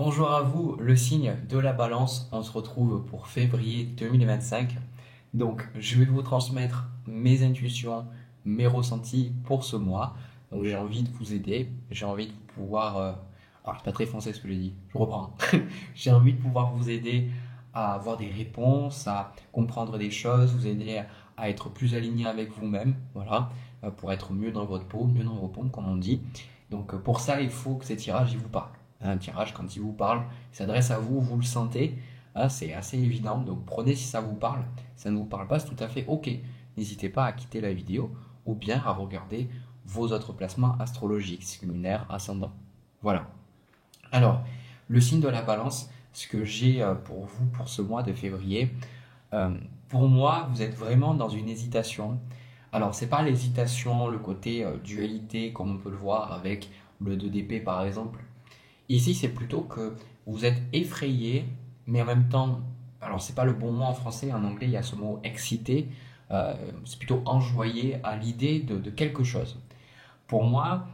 Bonjour à vous, le signe de la balance. On se retrouve pour février 2025. Donc, je vais vous transmettre mes intuitions, mes ressentis pour ce mois. Donc, j'ai envie de vous aider. J'ai envie de pouvoir. Alors, c'est pas très français ce que j'ai dit. Je reprends. J'ai envie de pouvoir vous aider à avoir des réponses, à comprendre des choses, vous aider à être plus aligné avec vous-même. Voilà. Pour être mieux dans votre peau, mieux dans vos pompes, comme on dit. Donc, pour ça, il faut que ces tirages, ils vous parlent. Un tirage, quand il vous parle, il s'adresse à vous, vous le sentez, hein, c'est assez évident, donc prenez si ça vous parle. Si ça ne vous parle pas, c'est tout à fait ok. N'hésitez pas à quitter la vidéo ou bien à regarder vos autres placements astrologiques, lunaire, ascendant. Voilà. Alors, le signe de la balance, ce que j'ai pour vous pour ce mois de février, pour moi, vous êtes vraiment dans une hésitation. Alors, c'est pas l'hésitation, le côté dualité, comme on peut le voir avec le 2 d'épée par exemple. Ici, c'est plutôt que vous êtes effrayé, mais en même temps, alors c'est pas le bon mot en français, en anglais il y a ce mot excité, c'est plutôt enjoyé à l'idée de quelque chose. Pour moi,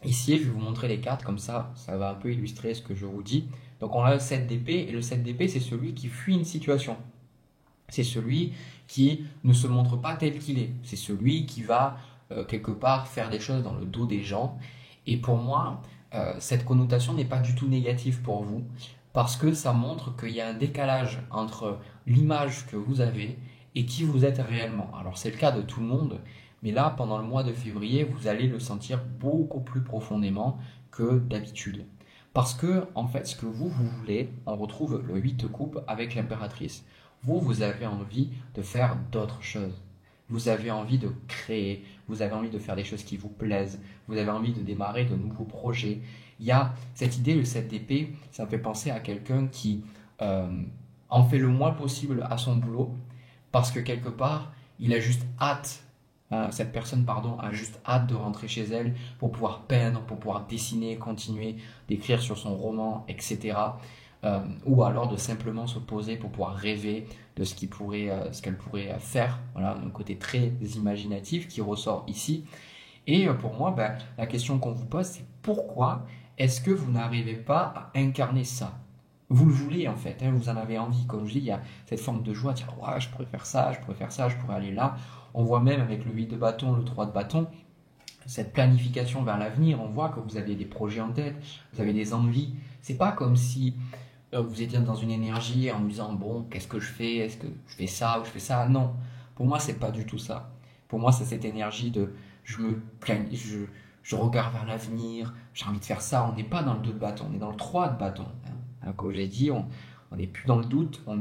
ici, je vais vous montrer les cartes, comme ça va un peu illustrer ce que je vous dis. Donc on a le 7 d'épée, et le 7 d'épée, c'est celui qui fuit une situation. C'est celui qui ne se montre pas tel qu'il est. C'est celui qui va quelque part faire des choses dans le dos des gens. Et pour moi, cette connotation n'est pas du tout négative pour vous, parce que ça montre qu'il y a un décalage entre l'image que vous avez et qui vous êtes réellement. Alors c'est le cas de tout le monde, mais là, pendant le mois de février, vous allez le sentir beaucoup plus profondément que d'habitude. Parce que, en fait, ce que vous voulez, on retrouve le 8 de coupe avec l'impératrice. Vous avez envie de faire d'autres choses. Vous avez envie de créer, vous avez envie de faire des choses qui vous plaisent, vous avez envie de démarrer de nouveaux projets. Il y a cette idée, le 7 d'épée, ça me fait penser à quelqu'un qui en fait le moins possible à son boulot, parce que quelque part, il a juste hâte, cette personne, pardon, a juste hâte de rentrer chez elle pour pouvoir peindre, pour pouvoir dessiner, continuer d'écrire sur son roman, etc. Ou alors de simplement se poser pour pouvoir rêver de ce qu'elle pourrait faire. Voilà, un côté très imaginatif qui ressort ici. Et pour moi, ben, la question qu'on vous pose, c'est pourquoi est-ce que vous n'arrivez pas à incarner ça? Vous le voulez en fait, hein, vous en avez envie. Comme je dis, il y a cette forme de joie, de dire ouais, je pourrais faire ça, je pourrais faire ça, je pourrais aller là. On voit même avec le 8 de bâton, le 3 de bâton, cette planification vers l'avenir. On voit que vous avez des projets en tête, vous avez des envies. C'est pas comme si vous étiez dans une énergie en me disant bon, qu'est-ce que je fais? Est-ce que je fais ça ou je fais ça? Non, pour moi, c'est pas du tout ça. Pour moi, c'est cette énergie de je regarde vers l'avenir, j'ai envie de faire ça. On n'est pas dans le 2 de bâton, on est dans le 3 de bâton. Hein, comme j'ai dit, on n'est plus dans le doute, on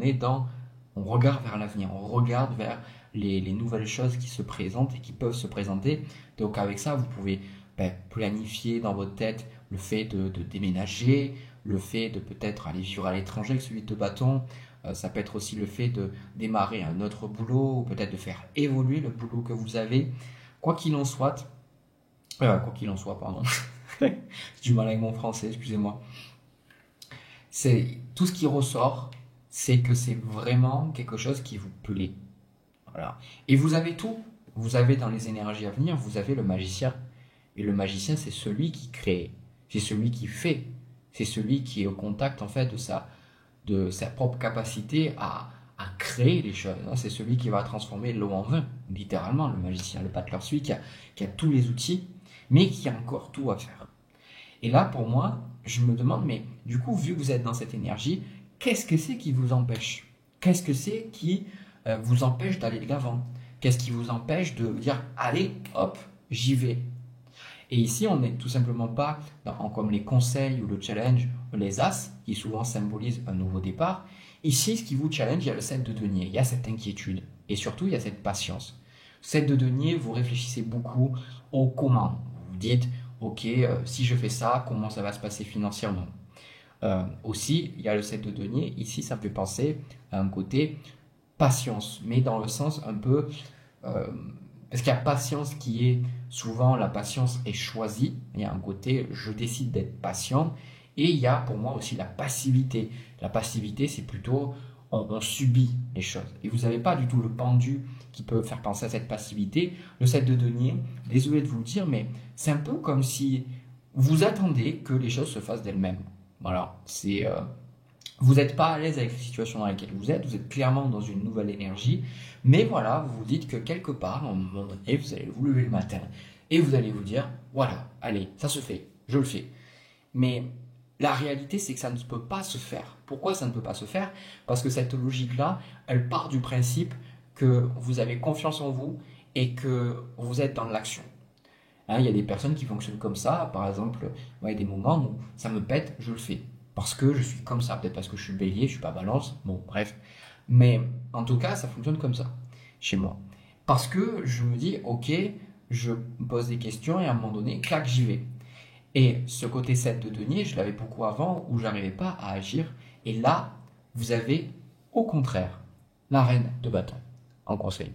regarde vers l'avenir, on regarde vers les nouvelles choses qui se présentent et qui peuvent se présenter. Donc avec ça, vous pouvez planifier dans votre tête le fait de déménager, le fait de peut-être aller vivre à l'étranger avec celui de bâton. Ça peut être aussi le fait de démarrer un autre boulot ou peut-être de faire évoluer le boulot que vous avez. Quoi qu'il en soit, pardon, j'ai du mal avec mon français, excusez-moi. C'est tout ce qui ressort, c'est que c'est vraiment quelque chose qui vous plaît. Voilà. Et vous avez tout. Vous avez dans les énergies à venir, vous avez le magicien. Et le magicien, c'est celui qui crée, c'est celui qui fait, c'est celui qui est au contact en fait de sa propre capacité à créer les choses. C'est celui qui va transformer l'eau en vin, littéralement, le magicien, le battleur, celui qui a tous les outils, mais qui a encore tout à faire. Et là, pour moi, je me demande, mais du coup, vu que vous êtes dans cette énergie, qu'est-ce que c'est qui vous empêche? Qu'est-ce que c'est qui vous empêche d'aller de l'avant? Qu'est-ce qui vous empêche de dire, allez, hop, j'y vais? Et ici, on n'est tout simplement pas comme les conseils ou le challenge, les as, qui souvent symbolisent un nouveau départ. Ici, ce qui vous challenge, il y a le 7 de denier, il y a cette inquiétude. Et surtout, il y a cette patience. 7 de denier, vous réfléchissez beaucoup au comment. Vous vous dites, ok, si je fais ça, comment ça va se passer financièrement? Aussi, il y a le 7 de denier. Ici, ça me fait penser à un côté patience, mais dans le sens un peu... parce qu'il y a patience qui est souvent la patience est choisie. Il y a un côté je décide d'être patient. Et il y a pour moi aussi la passivité. La passivité, c'est plutôt on subit les choses. Et vous n'avez pas du tout le pendu qui peut faire penser à cette passivité. Le 7 de denier, désolé de vous le dire, mais c'est un peu comme si vous attendez que les choses se fassent d'elles-mêmes. Voilà, vous n'êtes pas à l'aise avec la situation dans laquelle vous êtes clairement dans une nouvelle énergie, mais voilà, vous vous dites que quelque part, à un moment donné, vous allez vous lever le matin et vous allez vous dire, voilà, allez, ça se fait, je le fais. Mais la réalité, c'est que ça ne peut pas se faire. Pourquoi ça ne peut pas se faire? Parce que cette logique-là, elle part du principe que vous avez confiance en vous et que vous êtes dans l'action. Hein, il y a des personnes qui fonctionnent comme ça. Par exemple, il y a des moments où ça me pète, je le fais. Parce que je suis comme ça. Peut-être parce que je suis bélier, je suis pas balance. Bon, bref. Mais en tout cas, ça fonctionne comme ça, chez moi. Parce que je me dis, ok, je me pose des questions et à un moment donné, clac, j'y vais. Et ce côté 7 de denier, je l'avais beaucoup avant où j'arrivais pas à agir. Et là, vous avez au contraire la reine de bâton en conseil.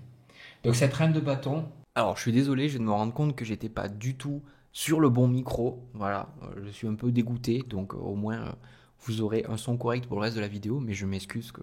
Donc cette reine de bâton, alors je suis désolé, je viens de me rendre compte que j'étais pas du tout sur le bon micro. Voilà, je suis un peu dégoûté, donc au moins vous aurez un son correct pour le reste de la vidéo, mais je m'excuse que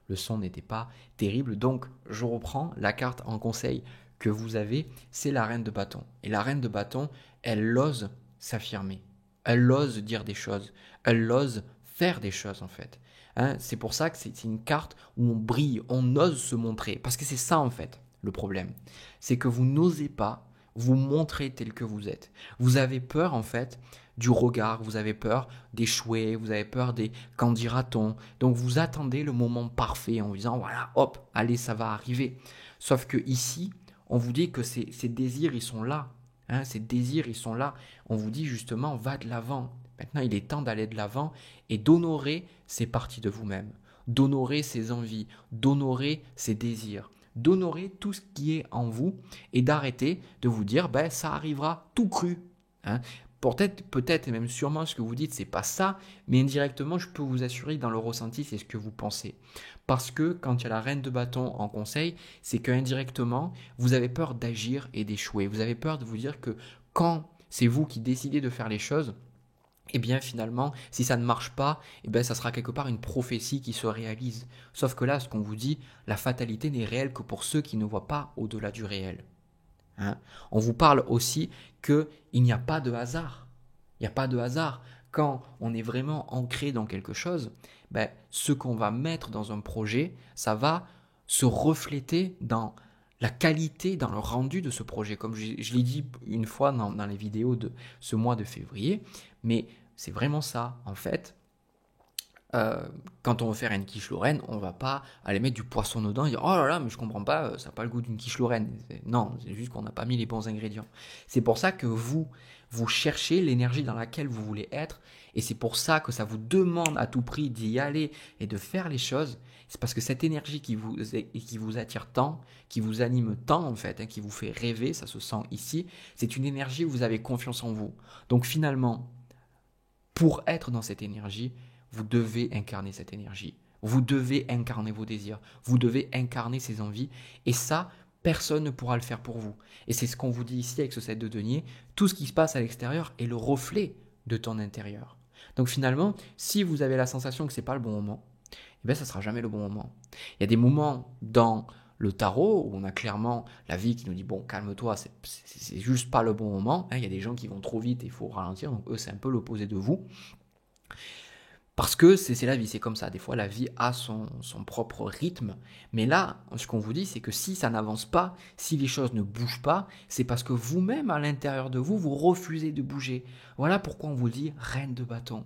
le son n'était pas terrible. Donc je reprends la carte en conseil que vous avez, c'est la reine de bâton. Et la reine de bâton, elle ose s'affirmer, elle ose dire des choses, elle ose faire des choses en fait. Hein, c'est pour ça que c'est une carte où on brille, on ose se montrer, parce que c'est ça en fait le problème. C'est que vous n'osez pas vous montrer tel que vous êtes. Vous avez peur en fait du regard, vous avez peur d'échouer, vous avez peur des qu'en dira-t-on. Donc vous attendez le moment parfait en vous disant voilà, hop, allez, ça va arriver. Sauf que ici, on vous dit que ces désirs, ils sont là. Hein, ces désirs, ils sont là. On vous dit justement, va de l'avant. Maintenant, il est temps d'aller de l'avant et d'honorer ces parties de vous-même, d'honorer ces envies, d'honorer ces désirs, d'honorer tout ce qui est en vous et d'arrêter de vous dire ben, ça arrivera tout cru. Hein. Peut-être et même sûrement ce que vous dites, c'est pas ça, mais indirectement, je peux vous assurer que dans le ressenti, c'est ce que vous pensez. Parce que quand il y a la reine de bâton en conseil, c'est qu'indirectement, vous avez peur d'agir et d'échouer. Vous avez peur de vous dire que quand c'est vous qui décidez de faire les choses, et bien finalement, si ça ne marche pas, et bien ça sera quelque part une prophétie qui se réalise. Sauf que là, ce qu'on vous dit, la fatalité n'est réelle que pour ceux qui ne voient pas au-delà du réel. Hein. On vous parle aussi qu'il n'y a pas de hasard. Il n'y a pas de hasard. Quand on est vraiment ancré dans quelque chose, ben, ce qu'on va mettre dans un projet, ça va se refléter dans la qualité, dans le rendu de ce projet. Comme je l'ai dit une fois dans les vidéos de ce mois de février, mais c'est vraiment ça. En fait, quand on veut faire une quiche Lorraine, on va pas aller mettre du poisson dedans et dire oh là là, mais je comprends pas, ça n'a pas le goût d'une quiche Lorraine. Non, c'est juste qu'on n'a pas mis les bons ingrédients. C'est pour ça que vous cherchez l'énergie dans laquelle vous voulez être et c'est pour ça que ça vous demande à tout prix d'y aller et de faire les choses. C'est parce que cette énergie qui vous attire tant, qui vous anime tant en fait, hein, qui vous fait rêver, ça se sent ici, c'est une énergie où vous avez confiance en vous. Donc finalement, pour être dans cette énergie, vous devez incarner cette énergie. Vous devez incarner vos désirs. Vous devez incarner ces envies. Et ça, personne ne pourra le faire pour vous. Et c'est ce qu'on vous dit ici avec ce 7 de denier. Tout ce qui se passe à l'extérieur est le reflet de ton intérieur. Donc finalement, si vous avez la sensation que ce n'est pas le bon moment, eh bien, ça ne sera jamais le bon moment. Il y a des moments dans le tarot où on a clairement la vie qui nous dit bon, calme-toi, c'est juste pas le bon moment. Il y a des gens qui vont trop vite et il faut ralentir. Donc eux, c'est un peu l'opposé de vous. Parce que c'est la vie, c'est comme ça. Des fois, la vie a son propre rythme. Mais là, ce qu'on vous dit, c'est que si ça n'avance pas, si les choses ne bougent pas, c'est parce que vous-même, à l'intérieur de vous, vous refusez de bouger. Voilà pourquoi on vous dit reine de bâton.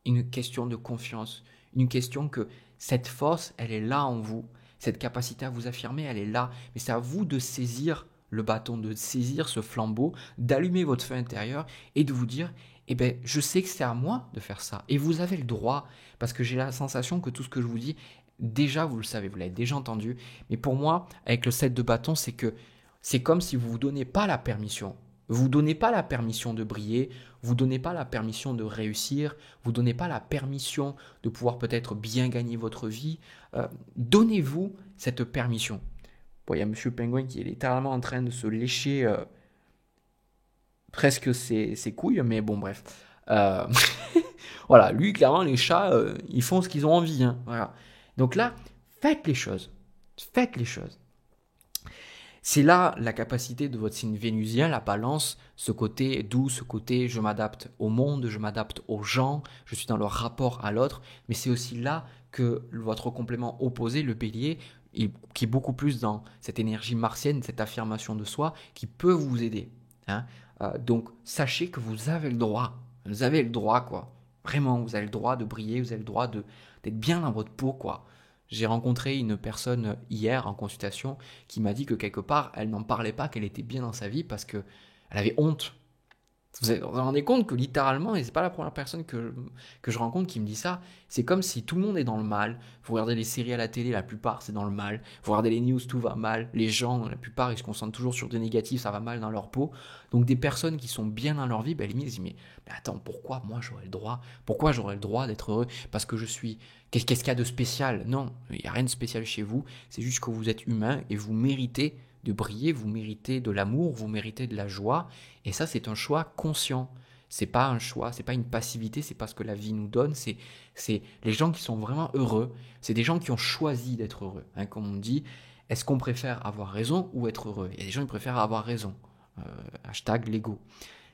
Une question de confiance. Une question que cette force, elle est là en vous. Cette capacité à vous affirmer, elle est là. Mais c'est à vous de saisir le bâton, de saisir ce flambeau, d'allumer votre feu intérieur et de vous dire eh bien, je sais que c'est à moi de faire ça. Et vous avez le droit, parce que j'ai la sensation que tout ce que je vous dis, déjà vous le savez, vous l'avez déjà entendu. Mais pour moi, avec le 7 de bâton, c'est que c'est comme si vous ne vous donnez pas la permission. Vous ne donnez pas la permission de briller, vous ne donnez pas la permission de réussir, vous ne donnez pas la permission de pouvoir peut-être bien gagner votre vie. Donnez-vous cette permission. Bon, il y a Monsieur Penguin qui est littéralement en train de se lécher presque ses couilles, mais bon, bref. Voilà, lui, clairement, les chats, ils font ce qu'ils ont envie. Hein, voilà. Donc là, faites les choses. Faites les choses. C'est là la capacité de votre signe vénusien, la balance, ce côté doux, ce côté je m'adapte au monde, je m'adapte aux gens, je suis dans le rapport à l'autre, mais c'est aussi là que votre complément opposé, le bélier, qui est beaucoup plus dans cette énergie martienne, cette affirmation de soi, qui peut vous aider. Hein. Donc sachez que vous avez le droit quoi. Vraiment, vous avez le droit de briller, vous avez le droit d'être bien dans votre peau quoi. J'ai rencontré une personne hier en consultation qui m'a dit que quelque part, elle n'en parlait pas, qu'elle était bien dans sa vie parce qu'elle avait honte. Vous rendez compte que littéralement, et c'est pas la première personne que je rencontre qui me dit ça, c'est comme si tout le monde est dans le mal. Vous regardez les séries à la télé, la plupart c'est dans le mal. Vous regardez les news, tout va mal. Les gens, la plupart, ils se concentrent toujours sur des négatifs, ça va mal dans leur peau. Donc des personnes qui sont bien dans leur vie, ben, limite, ils disent mais attends, pourquoi moi j'aurais le droit? Pourquoi j'aurais le droit d'être heureux? Parce que je suis... Qu'est-ce qu'il y a de spécial? Non, il n'y a rien de spécial chez vous. C'est juste que vous êtes humain et vous méritez de briller, vous méritez de l'amour, vous méritez de la joie. Et ça, c'est un choix conscient. C'est pas un choix, c'est pas une passivité, c'est pas ce que la vie nous donne. C'est les gens qui sont vraiment heureux. C'est des gens qui ont choisi d'être heureux. Hein, comme on dit, est-ce qu'on préfère avoir raison ou être heureux? Il y a des gens qui préfèrent avoir raison. Hashtag l'ego.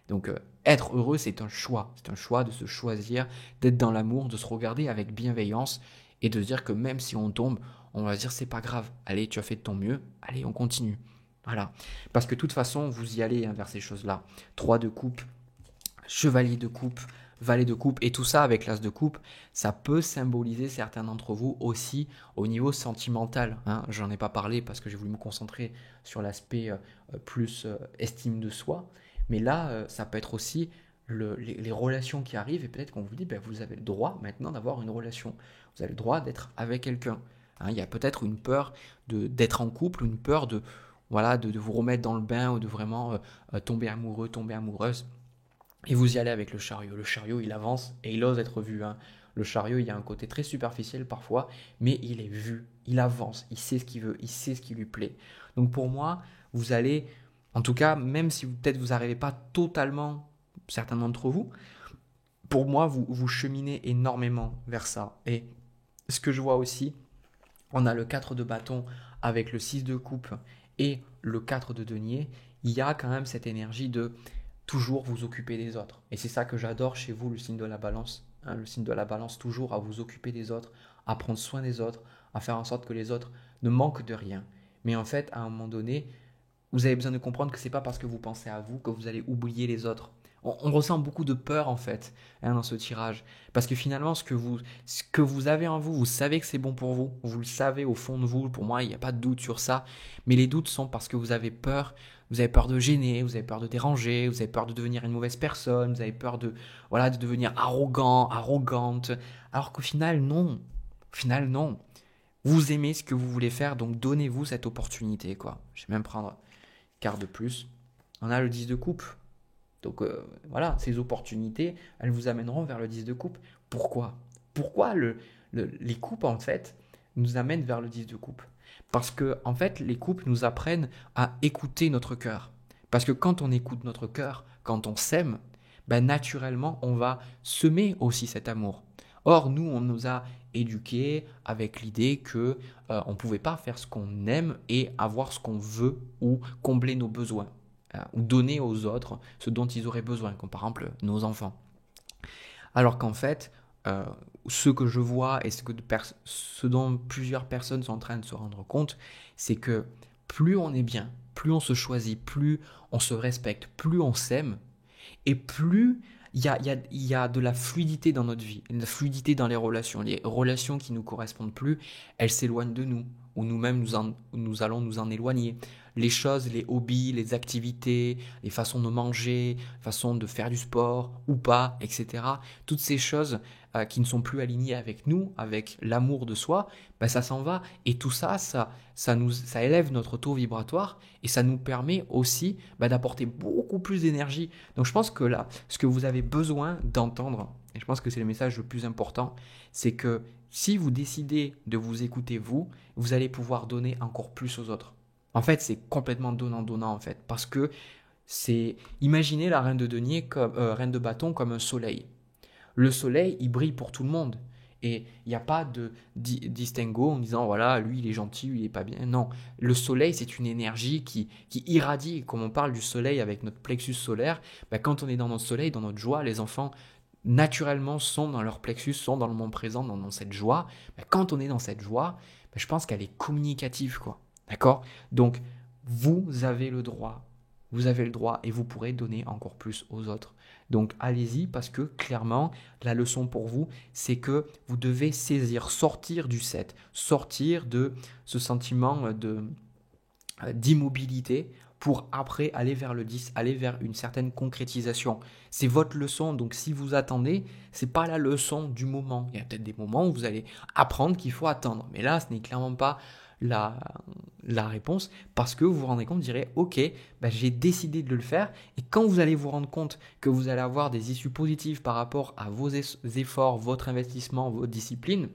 Donc être heureux, c'est un choix. C'est un choix de se choisir, d'être dans l'amour, de se regarder avec bienveillance et de se dire que même si on tombe, on va se dire c'est pas grave. Allez, tu as fait de ton mieux. Allez, on continue. Voilà. Parce que de toute façon, vous y allez vers ces choses-là. 3 de coupe, chevalier de coupe, valet de coupe, et tout ça avec l'as de coupe, ça peut symboliser certains d'entre vous aussi au niveau sentimental. Hein. J'en ai pas parlé parce que j'ai voulu me concentrer sur l'aspect plus estime de soi. Mais là, ça peut être aussi les relations qui arrivent, et peut-être qu'on vous dit, ben, vous avez le droit maintenant d'avoir une relation. Vous avez le droit d'être avec quelqu'un. Hein, il y a peut-être une peur d'être en couple, une peur de vous remettre dans le bain ou de vraiment tomber amoureux, tomber amoureuse. Et vous y allez avec le chariot. Le chariot, il avance et il ose être vu. Hein. Le chariot, il y a un côté très superficiel parfois, mais il est vu, il avance, il sait ce qu'il veut, il sait ce qui lui plaît. Donc pour moi, vous allez, en tout cas, même si peut-être vous n'arrivez pas totalement, certains d'entre vous, pour moi, vous cheminez énormément vers ça. Et ce que je vois aussi, on a le 4 de bâton avec le 6 de coupe et le 4 de denier, il y a quand même cette énergie de toujours vous occuper des autres. Et c'est ça que j'adore chez vous, le signe de la balance. Hein, le signe de la balance, toujours à vous occuper des autres, à prendre soin des autres, à faire en sorte que les autres ne manquent de rien. Mais en fait, à un moment donné, vous avez besoin de comprendre que c'est pas parce que vous pensez à vous que vous allez oublier les autres. On ressent beaucoup de peur en fait dans ce tirage. Parce que finalement, ce que vous avez en vous, vous savez que c'est bon pour vous. Vous le savez au fond de vous. Pour moi, il n'y a pas de doute sur ça. Mais les doutes sont parce que vous avez peur. Vous avez peur de gêner, vous avez peur de déranger, vous avez peur de devenir une mauvaise personne, vous avez peur de devenir arrogant, arrogante. Alors qu'au final, non. Au final, non. Vous aimez ce que vous voulez faire, donc donnez-vous cette opportunité, quoi. Je vais même prendre une carte de plus. On a le 10 de coupe. Donc voilà, ces opportunités, elles vous amèneront vers le 10 de coupe. Pourquoi? Pourquoi les coupes, en fait, nous amènent vers le 10 de coupe? Parce que, en fait, les coupes nous apprennent à écouter notre cœur. Parce que quand on écoute notre cœur, quand on s'aime, ben, naturellement, on va semer aussi cet amour. Or, nous, on nous a éduqués avec l'idée que on ne pouvait pas faire ce qu'on aime et avoir ce qu'on veut ou combler nos besoins. Ou donner aux autres ce dont ils auraient besoin, comme par exemple nos enfants. Alors qu'en fait, ce que je vois et ce dont plusieurs personnes sont en train de se rendre compte, c'est que plus on est bien, plus on se choisit, plus on se respecte, plus on s'aime, et plus il y a de la fluidité dans notre vie, de la fluidité dans les relations. Les relations qui ne nous correspondent plus, elles s'éloignent de nous, ou nous-mêmes nous allons nous en éloigner. Les choses, les hobbies, les activités, les façons de manger, façons de faire du sport ou pas, etc. Toutes ces choses qui ne sont plus alignées avec nous, avec l'amour de soi, ben ça s'en va. Et tout ça, ça élève notre taux vibratoire et ça nous permet aussi d'apporter beaucoup plus d'énergie. Donc je pense que là, ce que vous avez besoin d'entendre, et je pense que c'est le message le plus important, c'est que si vous décidez de vous écouter vous allez pouvoir donner encore plus aux autres. En fait, c'est complètement donnant-donnant en fait, parce que imaginez la reine de denier reine de bâton comme un soleil. Le soleil, il brille pour tout le monde. Et il n'y a pas de distinguo en disant, voilà, lui, il est gentil, lui, il n'est pas bien. Non, le soleil, c'est une énergie qui irradie. Comme on parle du soleil avec notre plexus solaire, ben, quand on est dans notre soleil, dans notre joie, les enfants, naturellement, sont dans leur plexus, sont dans le moment présent, dans cette joie. Ben, quand on est dans cette joie, ben, je pense qu'elle est communicative, quoi. D'accord? Donc, vous avez le droit. Vous avez le droit et vous pourrez donner encore plus aux autres. Donc allez-y parce que clairement, la leçon pour vous, c'est que vous devez saisir, sortir du 7, sortir de ce sentiment d'immobilité pour après aller vers le 10, aller vers une certaine concrétisation. C'est votre leçon, donc si vous attendez, c'est pas la leçon du moment. Il y a peut-être des moments où vous allez apprendre qu'il faut attendre, mais là, ce n'est clairement pas la, la réponse parce que vous vous rendez compte, vous direz, ok, bah, j'ai décidé de le faire et quand vous allez vous rendre compte que vous allez avoir des issues positives par rapport à vos efforts, votre investissement, votre discipline,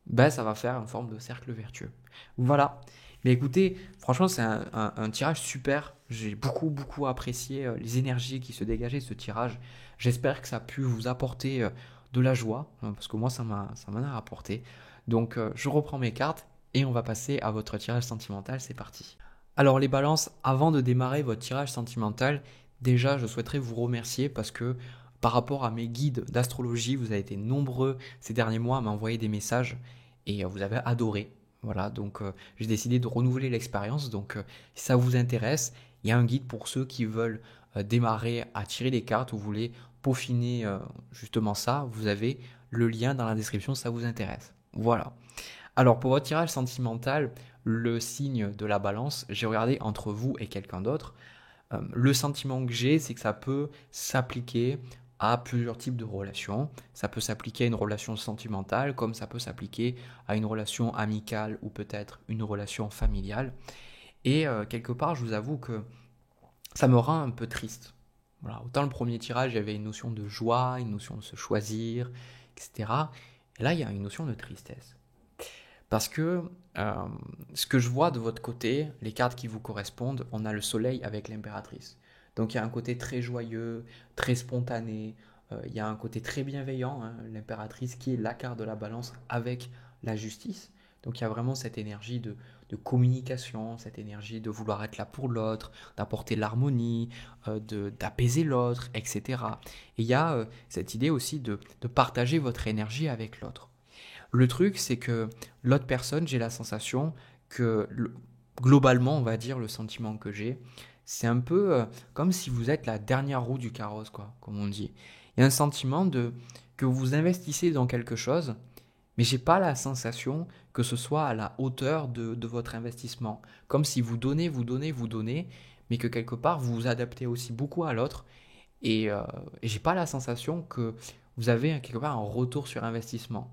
bah, ça va faire une forme de cercle vertueux. Voilà. Mais écoutez, franchement, c'est un tirage super. J'ai beaucoup apprécié les énergies qui se dégageaient de ce tirage. J'espère que ça a pu vous apporter de la joie, parce que moi, ça m'en a rapporté. Donc, je reprends mes cartes et on va passer à votre tirage sentimental. C'est parti. Alors, les balances, avant de démarrer votre tirage sentimental, déjà, je souhaiterais vous remercier parce que par rapport à mes guides d'astrologie, vous avez été nombreux ces derniers mois à m'envoyer des messages et vous avez adoré. Voilà, donc j'ai décidé de renouveler l'expérience. Donc si ça vous intéresse, il y a un guide pour ceux qui veulent démarrer à tirer les cartes ou vous voulez peaufiner justement ça. Vous avez le lien dans la description si ça vous intéresse. Voilà. Alors pour votre tirage sentimental, le signe de la balance, j'ai regardé entre vous et quelqu'un d'autre. Le sentiment que j'ai, c'est que ça peut s'appliquer à plusieurs types de relations. Ça peut s'appliquer à une relation sentimentale, comme ça peut s'appliquer à une relation amicale ou peut-être une relation familiale. Et quelque part, je vous avoue que ça me rend un peu triste. Voilà. Autant le premier tirage, il y avait une notion de joie, une notion de se choisir, etc. Et là, il y a une notion de tristesse. Parce que ce que je vois de votre côté, les cartes qui vous correspondent, on a le soleil avec l'impératrice. Donc il y a un côté très joyeux, très spontané, il y a un côté très bienveillant, hein, l'impératrice qui est la carte de la balance avec la justice. Donc il y a vraiment cette énergie de communication, cette énergie de vouloir être là pour l'autre, d'apporter l'harmonie, d'apaiser l'autre, etc. Et il y a cette idée aussi de partager votre énergie avec l'autre. Le truc, c'est que l'autre personne, j'ai la sensation que globalement, on va dire, le sentiment que j'ai, c'est un peu comme si vous êtes la dernière roue du carrosse, quoi, comme on dit. Il y a un sentiment que vous investissez dans quelque chose, mais j'ai pas la sensation que ce soit à la hauteur de votre investissement. Comme si vous donnez, mais que quelque part vous vous adaptez aussi beaucoup à l'autre. Et j'ai pas la sensation que vous avez quelque part un retour sur investissement.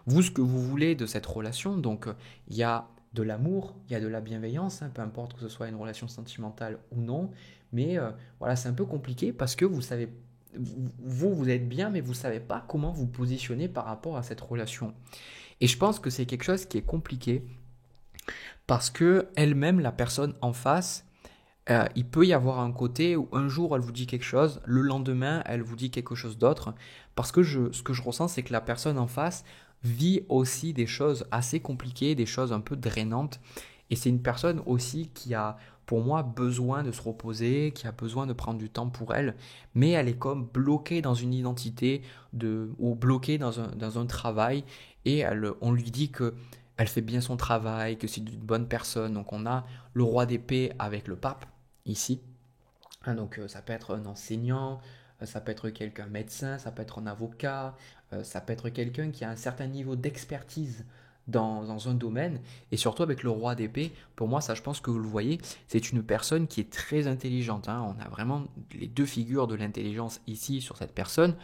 Vous, ce que vous voulez de cette relation, donc il y a de l'amour, il y a de la bienveillance, hein, peu importe que ce soit une relation sentimentale ou non, mais voilà, c'est un peu compliqué parce que vous savez, vous êtes bien, mais vous ne savez pas comment vous positionner par rapport à cette relation. Et je pense que c'est quelque chose qui est compliqué parce que elle-même, la personne en face, il peut y avoir un côté où un jour elle vous dit quelque chose, le lendemain elle vous dit quelque chose d'autre, parce que ce que je ressens c'est que la personne en face vit aussi des choses assez compliquées, des choses un peu drainantes, et c'est une personne aussi qui a pour moi besoin de se reposer, qui a besoin de prendre du temps pour elle, mais elle est comme bloquée dans une identité ou bloquée dans un travail, et on lui dit que elle fait bien son travail, que c'est une bonne personne. Donc on a le roi d'épée avec le pape ici. Hein, donc ça peut être un enseignant, ça peut être quelqu'un médecin, ça peut être un avocat, ça peut être quelqu'un qui a un certain niveau d'expertise dans un domaine. Et surtout avec le roi d'épée, pour moi ça je pense que vous le voyez, c'est une personne qui est très intelligente. Hein. On a vraiment les deux figures de l'intelligence ici sur cette personne.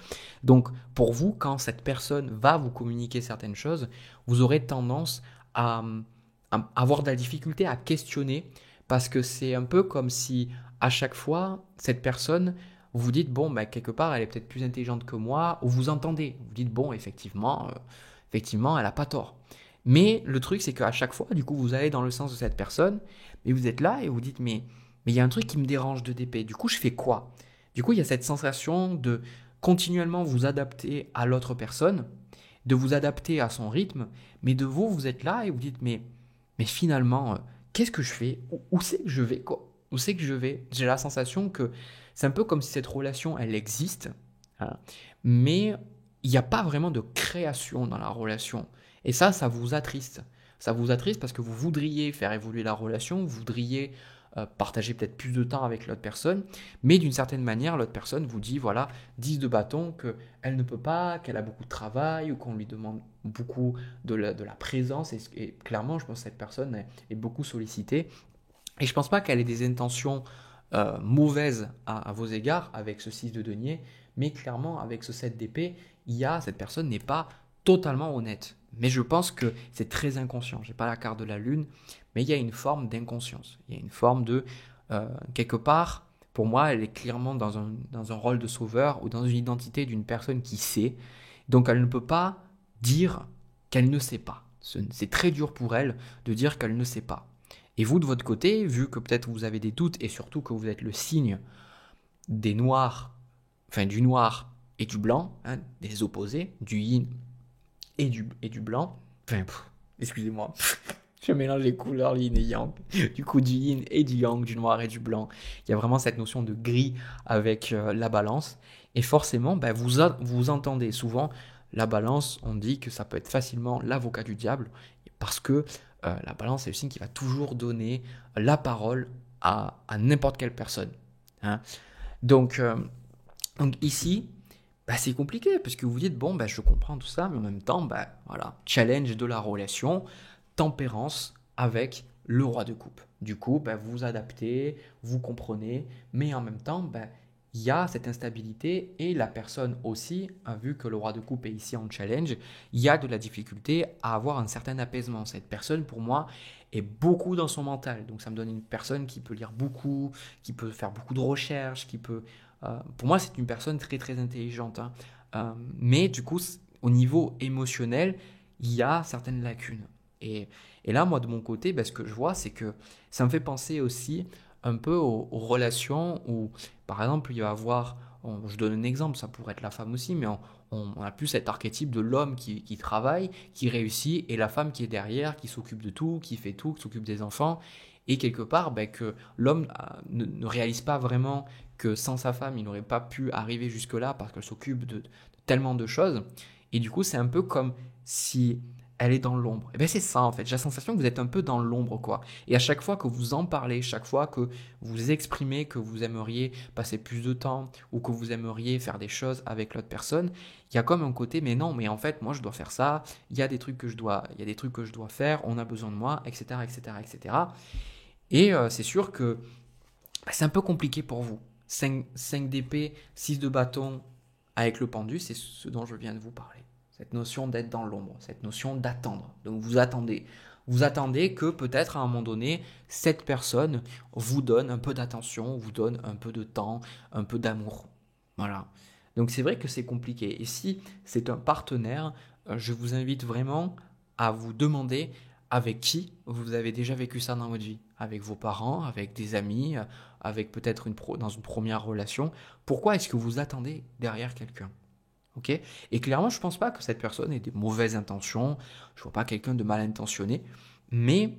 Donc pour vous, quand cette personne va vous communiquer certaines choses, vous aurez tendance à, à avoir de la difficulté à questionner parce que c'est un peu comme si à chaque fois, cette personne, vous vous dites, bon, bah, quelque part, elle est peut-être plus intelligente que moi, ou vous entendez, vous dites, bon, effectivement, elle n'a pas tort. Mais le truc, c'est qu'à chaque fois, du coup, vous allez dans le sens de cette personne, mais vous êtes là et vous dites, mais il y a un truc qui me dérange de DP, du coup, je fais quoi? Du coup, il y a cette sensation de continuellement vous adapter à l'autre personne, de vous adapter à son rythme, mais de vous êtes là et vous dites, mais finalement, qu'est-ce que je fais? Où c'est que je vais, quoi? Où c'est que je vais? J'ai la sensation que c'est un peu comme si cette relation, elle existe, hein, mais il n'y a pas vraiment de création dans la relation. Et ça vous attriste. Ça vous attriste parce que vous voudriez faire évoluer la relation, vous voudriez partager peut-être plus de temps avec l'autre personne, mais d'une certaine manière, l'autre personne vous dit, voilà, 10 de bâton, qu'elle ne peut pas, qu'elle a beaucoup de travail ou qu'on lui demande beaucoup de la présence. Et clairement, je pense que cette personne est beaucoup sollicitée. Et je ne pense pas qu'elle ait des intentions mauvaises à vos égards avec ce 6 de denier, mais clairement, avec ce 7 d'épée, cette personne n'est pas totalement honnête. Mais je pense que c'est très inconscient. Je n'ai pas la carte de la lune, mais il y a une forme d'inconscience. Il y a une forme de, quelque part, pour moi, elle est clairement dans un rôle de sauveur ou dans une identité d'une personne qui sait. Donc elle ne peut pas dire qu'elle ne sait pas. C'est très dur pour elle de dire qu'elle ne sait pas. Et vous, de votre côté, vu que peut-être vous avez des doutes et surtout que vous êtes le signe des noirs, enfin du noir et du blanc, hein, des opposés, du yin et du blanc, enfin, excusez-moi, je mélange les couleurs yin et yang, du coup du yin et du yang, du noir et du blanc. Il y a vraiment cette notion de gris avec la balance. Et forcément, vous entendez souvent la balance, on dit que ça peut être facilement l'avocat du diable, parce que la balance, c'est le signe qui va toujours donner la parole à n'importe quelle personne, hein. Donc ici, c'est compliqué, parce que vous dites, bon, je comprends tout ça, mais en même temps, voilà, challenge de la relation, tempérance avec le roi de coupe. Du coup, vous vous adaptez, vous comprenez, mais en même temps, il y a cette instabilité et la personne aussi, vu que le roi de coupe est ici en challenge, il y a de la difficulté à avoir un certain apaisement. Cette personne, pour moi, est beaucoup dans son mental. Donc ça me donne une personne qui peut lire beaucoup, qui peut faire beaucoup de recherches, pour moi, c'est une personne très très intelligente, hein. Mais du coup, au niveau émotionnel, il y a certaines lacunes. Et là, moi, de mon côté, ce que je vois, c'est que ça me fait penser aussi un peu aux relations où, par exemple, il va y avoir, je donne un exemple, ça pourrait être la femme aussi, mais on a plus cet archétype de l'homme qui travaille, qui réussit, et la femme qui est derrière, qui s'occupe de tout, qui fait tout, qui s'occupe des enfants, et quelque part, que l'homme ne réalise pas vraiment que sans sa femme, il n'aurait pas pu arriver jusque-là parce qu'elle s'occupe de tellement de choses. Et du coup, c'est un peu comme si elle est dans l'ombre. Et bien c'est ça en fait, j'ai la sensation que vous êtes un peu dans l'ombre quoi. Et à chaque fois que vous en parlez, chaque fois que vous exprimez que vous aimeriez passer plus de temps ou que vous aimeriez faire des choses avec l'autre personne, il y a comme un côté mais non, mais en fait moi je dois faire ça, il y a des trucs que je dois faire, on a besoin de moi, etc. etc. etc. Et c'est sûr que c'est un peu compliqué pour vous. 5 d'épée, 6 de bâton avec le pendu, c'est ce dont je viens de vous parler. Cette notion d'être dans l'ombre, cette notion d'attendre. Donc vous attendez. Vous attendez que peut-être à un moment donné, cette personne vous donne un peu d'attention, vous donne un peu de temps, un peu d'amour. Voilà. Donc c'est vrai que c'est compliqué. Et si c'est un partenaire, je vous invite vraiment à vous demander avec qui vous avez déjà vécu ça dans votre vie. Avec vos parents, avec des amis, avec peut-être dans une première relation. Pourquoi est-ce que vous attendez derrière quelqu'un? Ok. Et clairement, je ne pense pas que cette personne ait des mauvaises intentions. Je ne vois pas quelqu'un de mal intentionné. Mais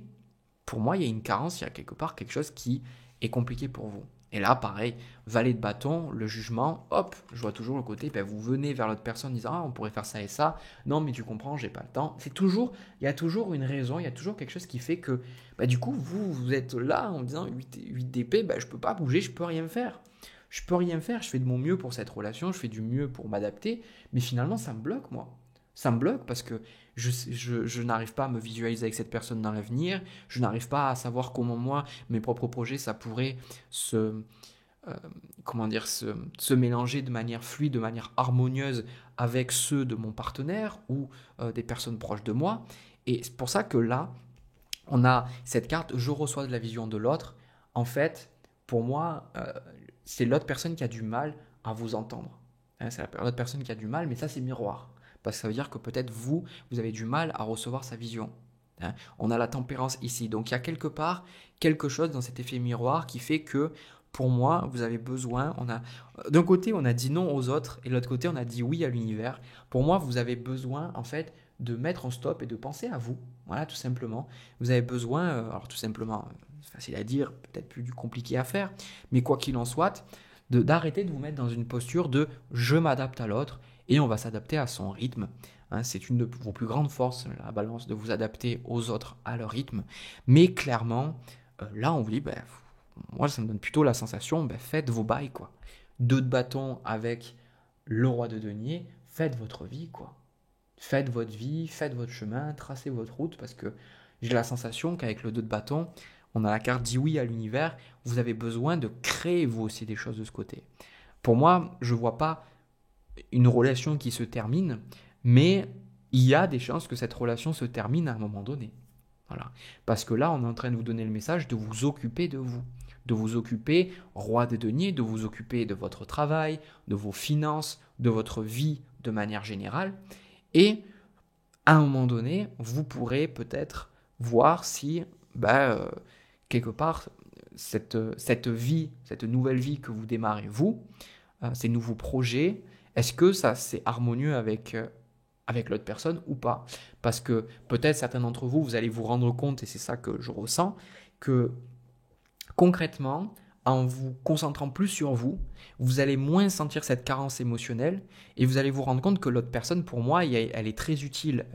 pour moi, il y a une carence, il y a quelque part quelque chose qui est compliqué pour vous. Et là, pareil, valet de bâton, le jugement, hop, je vois toujours le côté, vous venez vers l'autre personne en disant, ah, on pourrait faire ça et ça. Non, mais tu comprends, j'ai pas le temps. Il y a toujours une raison, il y a toujours quelque chose qui fait que, du coup, vous êtes là en disant 8 d'épée, je peux pas bouger, je peux rien faire. Je peux rien faire, je fais de mon mieux pour cette relation, je fais du mieux pour m'adapter, mais finalement, ça me bloque, moi. Ça me bloque parce que je n'arrive pas à me visualiser avec cette personne dans l'avenir, je n'arrive pas à savoir comment moi, mes propres projets, ça pourrait se mélanger de manière fluide, de manière harmonieuse avec ceux de mon partenaire ou des personnes proches de moi. Et c'est pour ça que là, on a cette carte, je reçois de la vision de l'autre. En fait, pour moi, c'est l'autre personne qui a du mal à vous entendre. Hein, c'est l'autre personne qui a du mal, mais ça c'est miroir. Parce que ça veut dire que peut-être vous avez du mal à recevoir sa vision. On a la tempérance ici. Donc il y a quelque part quelque chose dans cet effet miroir qui fait que pour moi, vous avez besoin, d'un côté, on a dit non aux autres et de l'autre côté, on a dit oui à l'univers. Pour moi, vous avez besoin, en fait, de mettre en stop et de penser à vous. Voilà, tout simplement. Vous avez besoin, alors tout simplement, c'est facile à dire, peut-être plus compliqué à faire, mais quoi qu'il en soit, d'arrêter de vous mettre dans une posture de je m'adapte à l'autre et on va s'adapter à son rythme. Hein, c'est une de vos plus grandes forces, la balance, de vous adapter aux autres à leur rythme. Mais clairement, là, on vous dit, moi, ça me donne plutôt la sensation, faites vos bails, quoi. 2 de bâton avec le roi de denier, faites votre vie, quoi. Faites votre vie, faites votre chemin, tracez votre route, parce que j'ai la sensation qu'avec le 2 de bâton, on a la carte dit oui à l'univers, vous avez besoin de créer vous aussi des choses de ce côté. Pour moi, je ne vois pas une relation qui se termine, mais il y a des chances que cette relation se termine à un moment donné. Voilà. Parce que là, on est en train de vous donner le message de vous occuper de vous. De vous occuper, roi des deniers, de vous occuper de votre travail, de vos finances, de votre vie de manière générale. Et à un moment donné, vous pourrez peut-être voir si, quelque part, cette vie, cette nouvelle vie que vous démarrez, vous, ces nouveaux projets, est-ce que ça c'est harmonieux avec l'autre personne ou pas? Parce que peut-être certains d'entre vous, vous allez vous rendre compte, et c'est ça que je ressens, que concrètement, en vous concentrant plus sur vous, vous allez moins sentir cette carence émotionnelle et vous allez vous rendre compte que l'autre personne, pour moi, elle est très utile.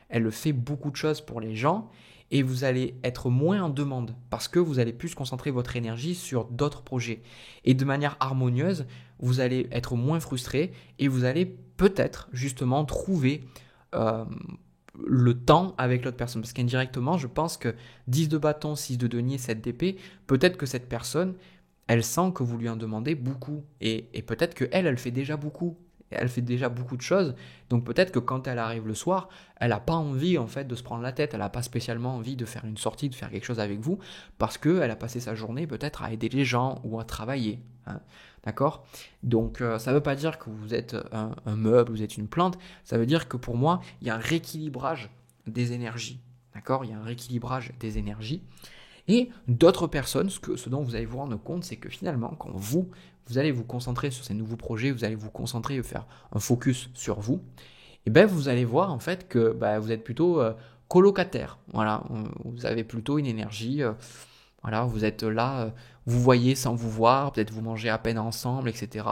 Elle fait beaucoup de choses pour les gens et vous allez être moins en demande parce que vous allez plus concentrer votre énergie sur d'autres projets. Et de manière harmonieuse, vous allez être moins frustré et vous allez peut-être justement trouver le temps avec l'autre personne. Parce qu'indirectement, je pense que 10 de bâton, 6 de denier, 7 d'épée, peut-être que cette personne, elle sent que vous lui en demandez beaucoup. Et peut-être qu'elle, elle fait déjà beaucoup. Elle fait déjà beaucoup de choses. Donc peut-être que quand elle arrive le soir, elle n'a pas envie en fait de se prendre la tête. Elle n'a pas spécialement envie de faire une sortie, de faire quelque chose avec vous. Parce qu'elle a passé sa journée peut-être à aider les gens ou à travailler. Hein. D'accord? Donc ça ne veut pas dire que vous êtes un meuble, vous êtes une plante. Ça veut dire que pour moi, il y a un rééquilibrage des énergies. D'accord? Il y a un rééquilibrage des énergies. Et d'autres personnes, ce dont vous allez vous rendre compte, c'est que finalement, quand vous allez vous concentrer sur ces nouveaux projets, vous allez vous concentrer et faire un focus sur vous, et vous allez voir en fait que vous êtes plutôt colocataire. Voilà, vous avez plutôt une énergie, voilà, vous êtes là, vous voyez sans vous voir, peut-être vous mangez à peine ensemble, etc.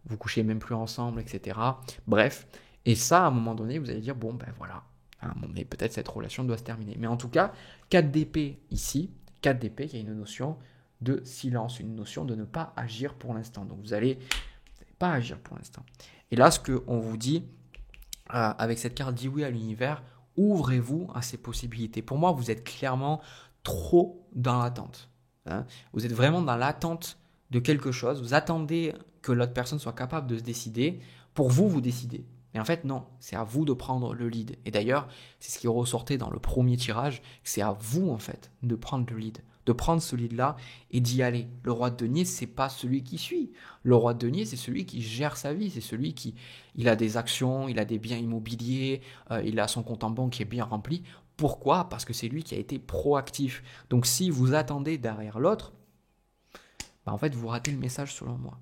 Vous couchez même plus ensemble, etc. Bref, et ça, à un moment donné, vous allez dire, bon, voilà, mais peut-être cette relation doit se terminer. Mais en tout cas, 4 d'épée ici, 4 d'épée, il y a une notion de silence, une notion de ne pas agir pour l'instant. Donc vous n'allez pas agir pour l'instant. Et là, ce qu'on vous dit, avec cette carte dit oui à l'univers, ouvrez-vous à ces possibilités. Pour moi, vous êtes clairement trop dans l'attente. Hein. Vous êtes vraiment dans l'attente de quelque chose. Vous attendez que l'autre personne soit capable de se décider. Pour vous, vous décidez. Mais en fait, non, c'est à vous de prendre le lead. Et d'ailleurs, c'est ce qui ressortait dans le premier tirage, c'est à vous, en fait, de prendre le lead. De prendre ce lead-là et d'y aller. Le roi de denier, c'est pas celui qui suit. Le roi de denier, c'est celui qui gère sa vie. C'est celui qui il a des actions, il a des biens immobiliers, il a son compte en banque qui est bien rempli. Pourquoi? Parce que c'est lui qui a été proactif. Donc si vous attendez derrière l'autre, en fait, vous ratez le message selon moi.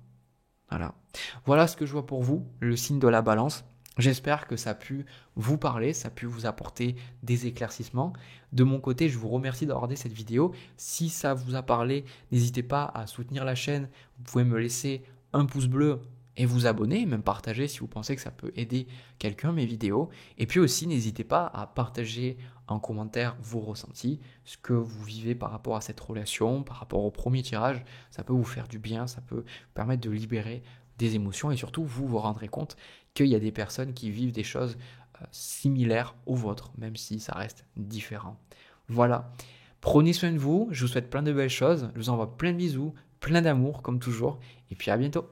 Voilà ce que je vois pour vous, le signe de la balance. J'espère que ça a pu vous parler, ça a pu vous apporter des éclaircissements. De mon côté, je vous remercie d'avoir regardé cette vidéo. Si ça vous a parlé, n'hésitez pas à soutenir la chaîne. Vous pouvez me laisser un pouce bleu et vous abonner, même partager si vous pensez que ça peut aider quelqu'un, mes vidéos. Et puis aussi, n'hésitez pas à partager en commentaire vos ressentis, ce que vous vivez par rapport à cette relation, par rapport au premier tirage. Ça peut vous faire du bien, ça peut vous permettre de libérer des émotions et surtout, vous vous rendrez compte qu'il y a des personnes qui vivent des choses similaires aux vôtres, même si ça reste différent. Voilà. Prenez soin de vous, je vous souhaite plein de belles choses, je vous envoie plein de bisous, plein d'amour comme toujours, et puis à bientôt.